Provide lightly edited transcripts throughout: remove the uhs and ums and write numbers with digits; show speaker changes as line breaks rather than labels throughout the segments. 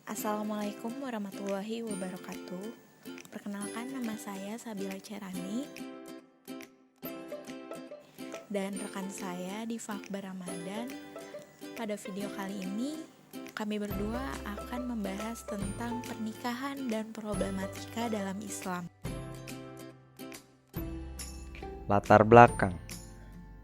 Assalamualaikum warahmatullahi wabarakatuh. Perkenalkan, nama saya Sabila Cerani dan rekan saya di Fakbar Ramadan. Pada video kali ini kami berdua akan membahas tentang pernikahan dan problematika dalam Islam.
Latar belakang.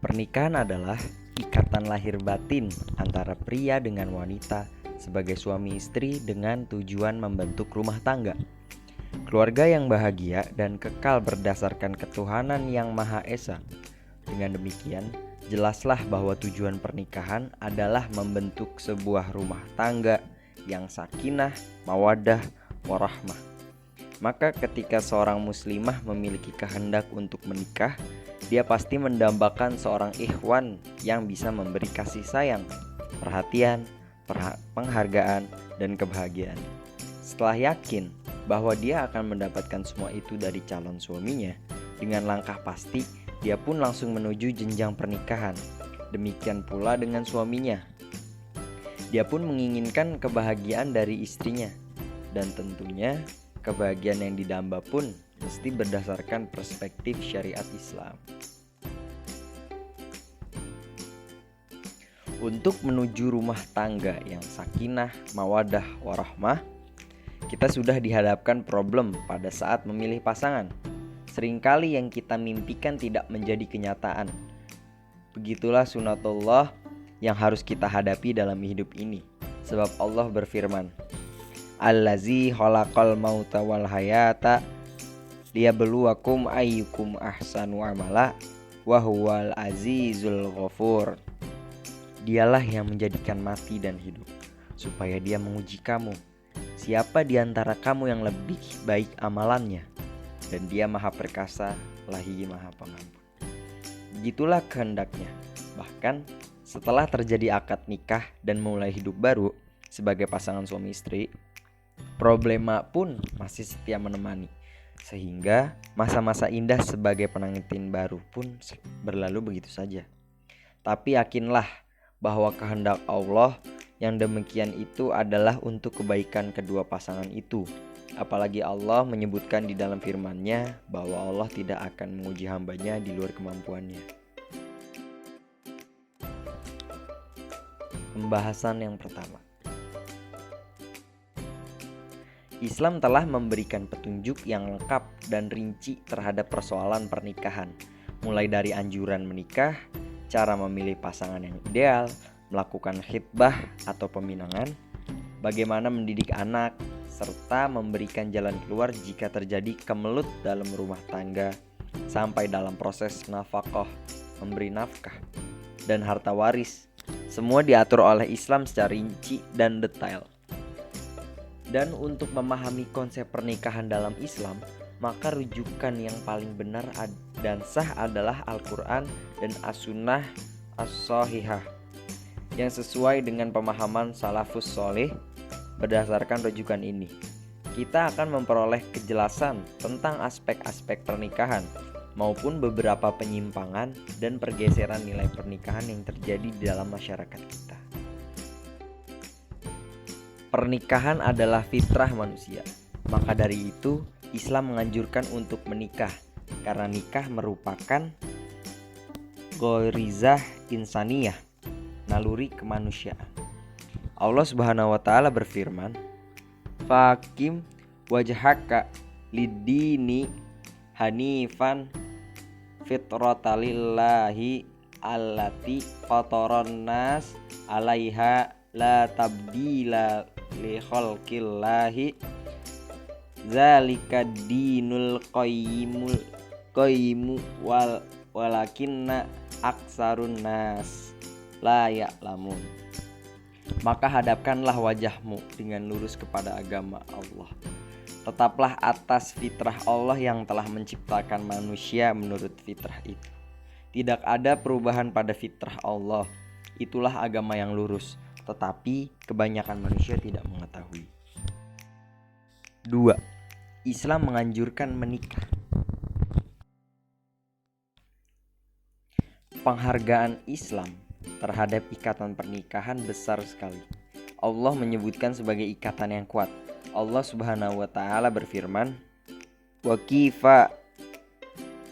Pernikahan adalah ikatan lahir batin antara pria dengan wanita sebagai suami istri dengan tujuan membentuk rumah tangga, keluarga yang bahagia dan kekal berdasarkan ketuhanan yang Maha Esa. Dengan demikian, jelaslah bahwa tujuan pernikahan adalah membentuk sebuah rumah tangga yang sakinah, mawaddah, warahmah. Maka ketika seorang muslimah memiliki kehendak untuk menikah, dia pasti mendambakan seorang ikhwan yang bisa memberi kasih sayang, perhatian, penghargaan, dan kebahagiaan. Setelah yakin bahwa dia akan mendapatkan semua itu dari calon suaminya, dengan langkah pasti dia pun langsung menuju jenjang pernikahan. Demikian pula dengan suaminya. Dia pun menginginkan kebahagiaan dari istrinya, dan tentunya kebahagiaan yang didamba pun mesti berdasarkan perspektif syariat Islam. Untuk menuju rumah tangga yang sakinah, mawadah, warahmah, kita sudah dihadapkan problem pada saat memilih pasangan. Seringkali yang kita mimpikan tidak menjadi kenyataan. Begitulah sunatullah yang harus kita hadapi dalam hidup ini. Sebab Allah berfirman, Allazi khalaqal mauta wal hayata liyabluwakum ayyukum ahsanu amala wa huwal azizul ghafur. Dialah yang menjadikan mati dan hidup, supaya dia menguji kamu, siapa di antara kamu yang lebih baik amalannya, dan dia maha perkasa lagi maha pengampun. Begitulah kehendaknya. Bahkan setelah terjadi akad nikah dan mulai hidup baru sebagai pasangan suami istri, problema pun masih setia menemani, sehingga masa-masa indah sebagai pengantin baru pun berlalu begitu saja. Tapi yakinlah bahwa kehendak Allah yang demikian itu adalah untuk kebaikan kedua pasangan itu. Apalagi Allah menyebutkan di dalam firman-Nya bahwa Allah tidak akan menguji hambanya di luar kemampuannya. Pembahasan yang pertama. Islam telah memberikan petunjuk yang lengkap dan rinci terhadap persoalan pernikahan, mulai dari anjuran menikah, cara memilih pasangan yang ideal, melakukan khitbah atau peminangan, bagaimana mendidik anak, serta memberikan jalan keluar jika terjadi kemelut dalam rumah tangga, sampai dalam proses nafkah, memberi nafkah, dan harta waris. Semua diatur oleh Islam secara rinci dan detail. Dan untuk memahami konsep pernikahan dalam Islam, maka rujukan yang paling benar dan sah adalah Al-Quran dan As-Sunnah As-Sahihah yang sesuai dengan pemahaman salafus soleh. Berdasarkan rujukan ini, kita akan memperoleh kejelasan tentang aspek-aspek pernikahan maupun beberapa penyimpangan dan pergeseran nilai pernikahan yang terjadi di dalam masyarakat kita. Pernikahan adalah fitrah manusia. Maka dari itu Islam menganjurkan untuk menikah, karena nikah merupakan ghorizah insaniyah, naluri kemanusiaan. Allah Subhanahu wa taala berfirman, Faqim wajhaka lid-dini hanifan fitrotalillahi allati fataran nas 'alaiha la tabdila li khalqillahi zalika dinul qayyimu walakinna aksarun nas la ya'lamun. Maka hadapkanlah wajahmu dengan lurus kepada agama Allah. Tetaplah atas fitrah Allah yang telah menciptakan manusia menurut fitrah itu. Tidak ada perubahan pada fitrah Allah. Itulah agama yang lurus, tetapi kebanyakan manusia tidak mengetahui. 2. Islam menganjurkan menikah. Penghargaan Islam terhadap ikatan pernikahan besar sekali. Allah menyebutkan sebagai ikatan yang kuat. Allah Subhanahu wa taala berfirman, "Wa kifa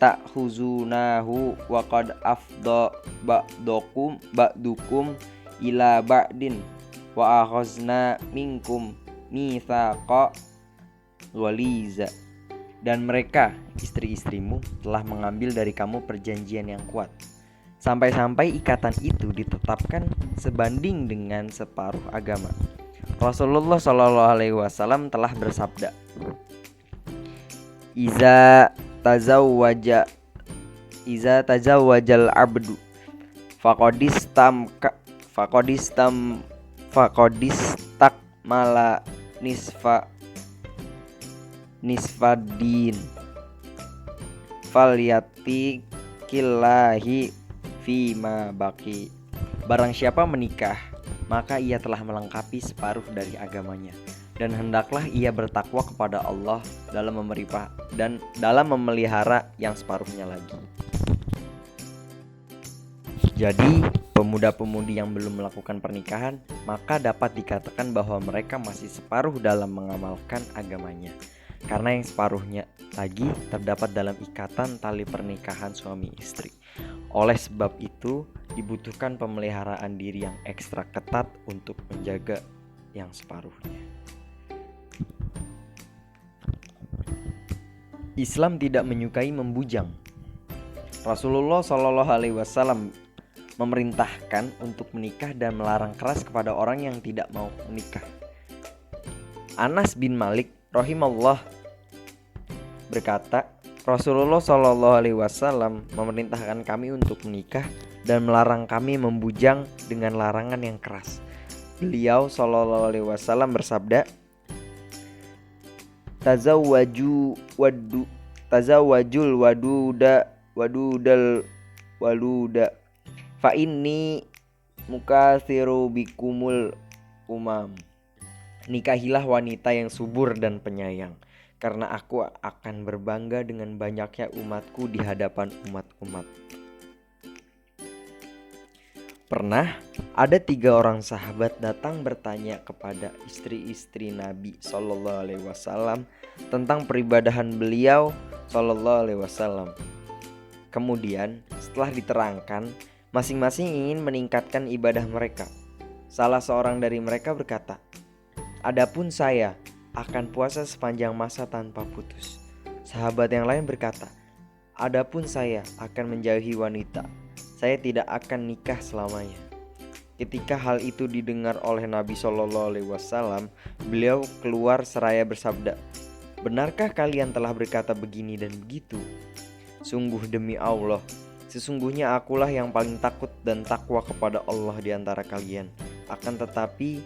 ta'khuzunahu wa qad afdha ba'dukum ila ba'din wa akhazna minkum mitsaqa ghaliza." Dan mereka, istri-istrimu, telah mengambil dari kamu perjanjian yang kuat, sampai-sampai ikatan itu ditetapkan sebanding dengan separuh agama. Rasulullah SAW telah bersabda, Iza tazawwajal abdu faqadistakmala nisfadin falyati killahi fima baki. Barang siapa menikah, maka ia telah melengkapi separuh dari agamanya, dan hendaklah ia bertakwa kepada Allah dalam memelihara yang separuhnya lagi. Jadi, pemuda-pemudi yang belum melakukan pernikahan, maka dapat dikatakan bahwa mereka masih separuh dalam mengamalkan agamanya, karena yang separuhnya lagi terdapat dalam ikatan tali pernikahan suami istri. Oleh sebab itu, dibutuhkan pemeliharaan diri yang ekstra ketat untuk menjaga yang separuhnya. Islam tidak menyukai membujang. Rasulullah SAW memerintahkan untuk menikah dan melarang keras kepada orang yang tidak mau menikah. Anas bin Malik rahimahullah berkata, Rasulullah SAW memerintahkan kami untuk menikah dan melarang kami membujang dengan larangan yang keras. Beliau SAW bersabda, Tazawwajul waluda fa inni mukatsiru bikumul umam. Nikahilah wanita yang subur dan penyayang, karena aku akan berbangga dengan banyaknya umatku di hadapan umat-umat. Pernah ada 3 orang sahabat datang bertanya kepada istri-istri Nabi SAW tentang peribadahan beliau SAW. Kemudian setelah diterangkan, masing-masing ingin meningkatkan ibadah mereka. Salah seorang dari mereka berkata, "Adapun saya akan puasa sepanjang masa tanpa putus." Sahabat yang lain berkata, "Adapun saya akan menjauhi wanita. Saya tidak akan nikah selamanya." Ketika hal itu didengar oleh Nabi SAW, beliau keluar seraya bersabda, "Benarkah kalian telah berkata begini dan begitu? Sungguh demi Allah, sesungguhnya akulah yang paling takut dan takwa kepada Allah di antara kalian. Akan tetapi,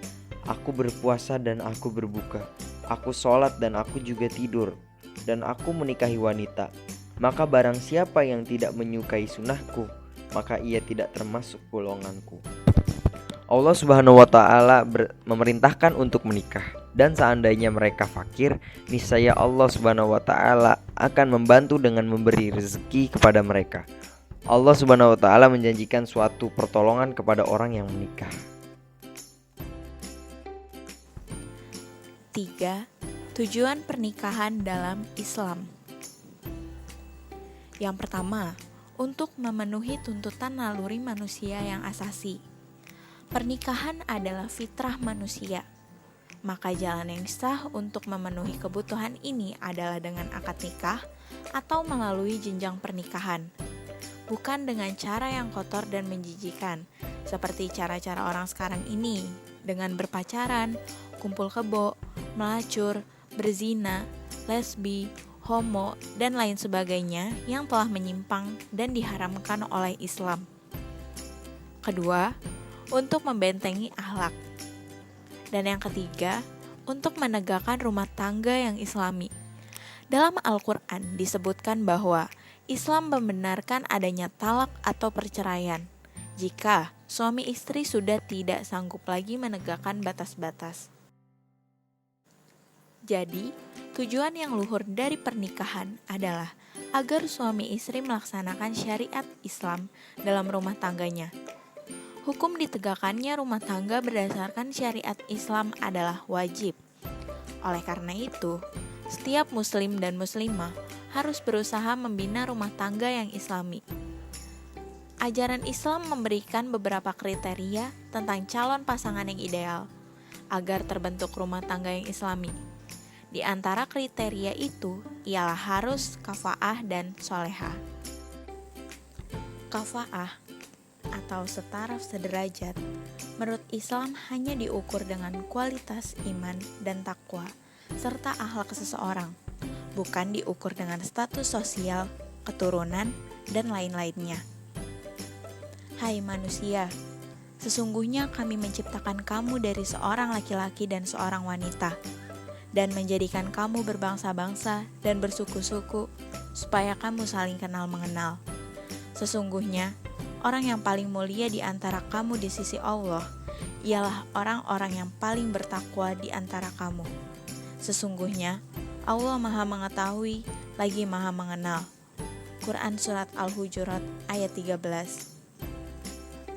aku berpuasa dan aku berbuka, aku sholat dan aku juga tidur, dan aku menikahi wanita. Maka barang siapa yang tidak menyukai sunnahku, maka ia tidak termasuk golonganku." Allah Subhanahu wa taala memerintahkan untuk menikah, dan seandainya mereka fakir, niscaya Allah Subhanahu wa taala akan membantu dengan memberi rezeki kepada mereka. Allah Subhanahu wa taala menjanjikan suatu pertolongan kepada orang yang menikah.
3. Tujuan pernikahan dalam Islam. Yang pertama, untuk memenuhi tuntutan naluri manusia yang asasi. Pernikahan adalah fitrah manusia, maka jalan yang sah untuk memenuhi kebutuhan ini adalah dengan akad nikah atau melalui jenjang pernikahan, bukan dengan cara yang kotor dan menjijikan, seperti cara-cara orang sekarang ini, dengan berpacaran, kumpul kebo, melacur, berzina, lesbi, homo, dan lain sebagainya yang telah menyimpang dan diharamkan oleh Islam. Kedua, untuk membentengi akhlak. Dan yang ketiga, untuk menegakkan rumah tangga yang islami. Dalam Al-Quran disebutkan bahwa Islam membenarkan adanya talak atau perceraian jika suami istri sudah tidak sanggup lagi menegakkan batas-batas. Jadi, tujuan yang luhur dari pernikahan adalah agar suami istri melaksanakan syariat Islam dalam rumah tangganya. hukum ditegakkannya rumah tangga berdasarkan syariat Islam adalah wajib. Oleh karena itu, setiap muslim dan muslimah harus berusaha membina rumah tangga yang islami. Ajaran Islam memberikan beberapa kriteria tentang calon pasangan yang ideal agar terbentuk rumah tangga yang islami. Di antara kriteria itu ialah harus kafa'ah dan solehah. Kafa'ah atau setaraf sederajat menurut Islam hanya diukur dengan kualitas iman dan takwa serta akhlak seseorang, bukan diukur dengan status sosial, keturunan, dan lain-lainnya. Hai manusia, sesungguhnya kami menciptakan kamu dari seorang laki-laki dan seorang wanita, dan menjadikan kamu berbangsa-bangsa dan bersuku-suku, supaya kamu saling kenal mengenal. Sesungguhnya, orang yang paling mulia di antara kamu di sisi Allah, ialah orang-orang yang paling bertakwa di antara kamu. Sesungguhnya, Allah Maha Mengetahui lagi Maha Mengenal. Quran Surat Al-Hujurat ayat 13.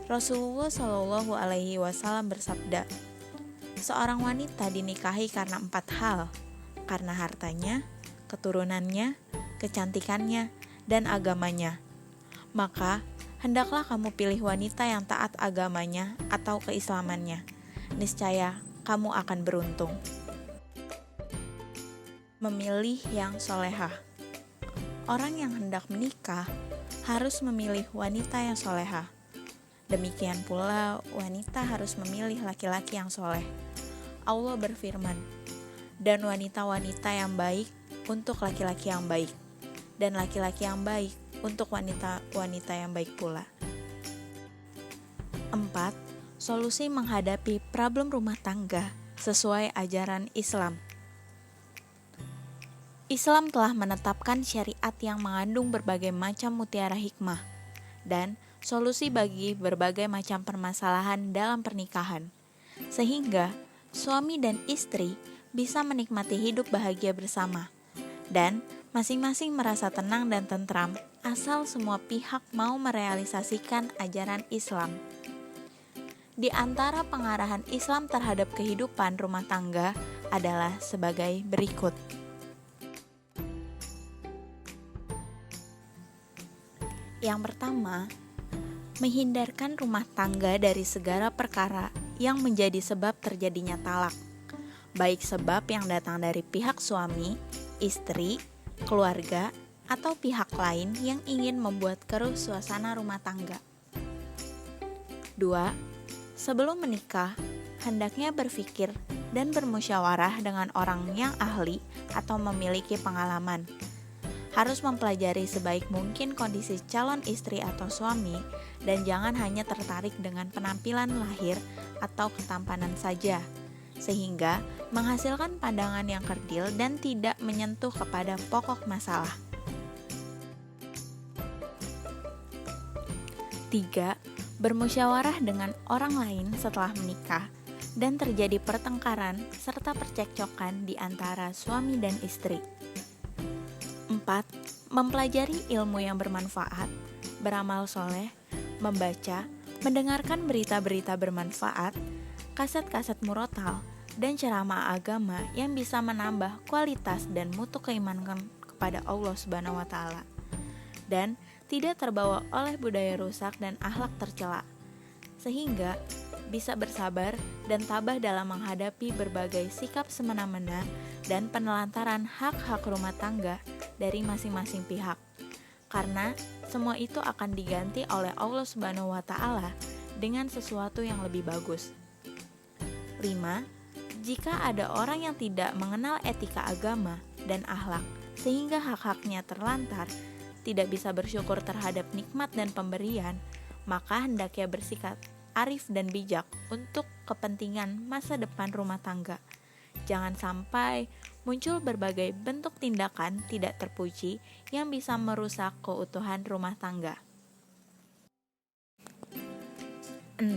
Rasulullah Shallallahu Alaihi Wasallam bersabda, seorang wanita dinikahi karena 4 hal, karena hartanya, keturunannya, kecantikannya, dan agamanya. Maka, hendaklah kamu pilih wanita yang taat agamanya atau keislamannya. Niscaya kamu akan beruntung. Memilih yang solehah. Orang yang hendak menikah harus memilih wanita yang solehah. Demikian pula wanita harus memilih laki-laki yang soleh. Allah berfirman, dan wanita-wanita yang baik untuk laki-laki yang baik, dan laki-laki yang baik untuk wanita-wanita yang baik pula. 4. Solusi menghadapi problem rumah tangga sesuai ajaran Islam. Islam telah menetapkan syariat yang mengandung berbagai macam mutiara hikmah dan solusi bagi berbagai macam permasalahan dalam pernikahan, sehingga suami dan istri bisa menikmati hidup bahagia bersama, dan masing-masing merasa tenang dan tentram asal semua pihak mau merealisasikan ajaran Islam. Di antara pengarahan Islam terhadap kehidupan rumah tangga adalah sebagai berikut. Yang pertama, menghindarkan rumah tangga dari segala perkara yang menjadi sebab terjadinya talak, baik sebab yang datang dari pihak suami, istri, keluarga, atau pihak lain yang ingin membuat keruh suasana rumah tangga. 2. Sebelum menikah, hendaknya berpikir dan bermusyawarah dengan orang yang ahli atau memiliki pengalaman. Harus mempelajari sebaik mungkin kondisi calon istri atau suami dan jangan hanya tertarik dengan penampilan lahir atau ketampanan saja, sehingga menghasilkan pandangan yang kerdil dan tidak menyentuh kepada pokok masalah. 3. Bermusyawarah dengan orang lain setelah menikah dan terjadi pertengkaran serta percekcokan di antara suami dan istri. 4. Mempelajari ilmu yang bermanfaat, beramal soleh, membaca, mendengarkan berita-berita bermanfaat, kaset-kaset murotal, dan ceramah agama yang bisa menambah kualitas dan mutu keimanan kepada Allah Subhanahu wa Ta'ala, dan tidak terbawa oleh budaya rusak dan akhlak tercela, sehingga bisa bersabar dan tabah dalam menghadapi berbagai sikap semena-mena dan penelantaran hak-hak rumah tangga dari masing-masing pihak, karena semua itu akan diganti oleh Allah Subhanahu wa Ta'ala dengan sesuatu yang lebih bagus. 5. Jika ada orang yang tidak mengenal etika agama dan akhlak sehingga hak-haknya terlantar, tidak bisa bersyukur terhadap nikmat dan pemberian, maka hendaknya bersikap arif dan bijak untuk kepentingan masa depan rumah tangga. Jangan sampai muncul berbagai bentuk tindakan tidak terpuji yang bisa merusak keutuhan rumah tangga. 6.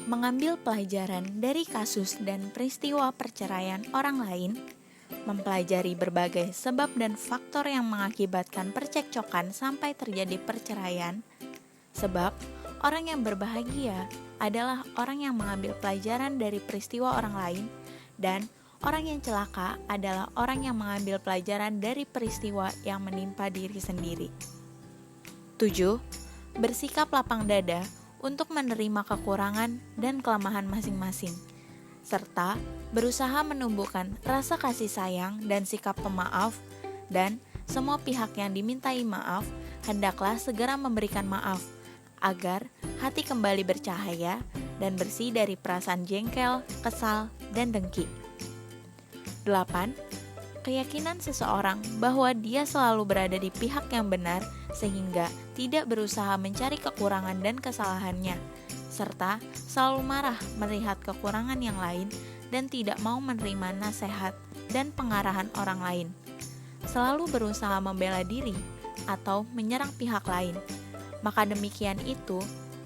Mengambil pelajaran dari kasus dan peristiwa perceraian orang lain, mempelajari berbagai sebab dan faktor yang mengakibatkan percekcokan sampai terjadi perceraian, sebab Orang yang berbahagia adalah orang yang mengambil pelajaran dari peristiwa orang lain, dan orang yang celaka adalah orang yang mengambil pelajaran dari peristiwa yang menimpa diri sendiri. 7. Bersikap lapang dada untuk menerima kekurangan dan kelemahan masing-masing, serta berusaha menumbuhkan rasa kasih sayang dan sikap pemaaf, dan semua pihak yang dimintai maaf hendaklah segera memberikan maaf, agar hati kembali bercahaya dan bersih dari perasaan jengkel, kesal, dan dengki. 8. Keyakinan seseorang bahwa dia selalu berada di pihak yang benar sehingga tidak berusaha mencari kekurangan dan kesalahannya, serta selalu marah melihat kekurangan yang lain dan tidak mau menerima nasihat dan pengarahan orang lain. Selalu berusaha membela diri atau menyerang pihak lain. Maka demikian itu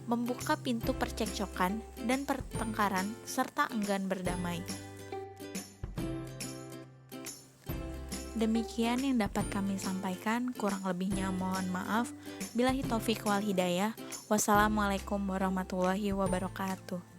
membuka pintu percekcokan dan pertengkaran serta enggan berdamai. Demikian yang dapat kami sampaikan, kurang lebihnya mohon maaf. Billahi taufik wal hidayah. Wassalamualaikum warahmatullahi wabarakatuh.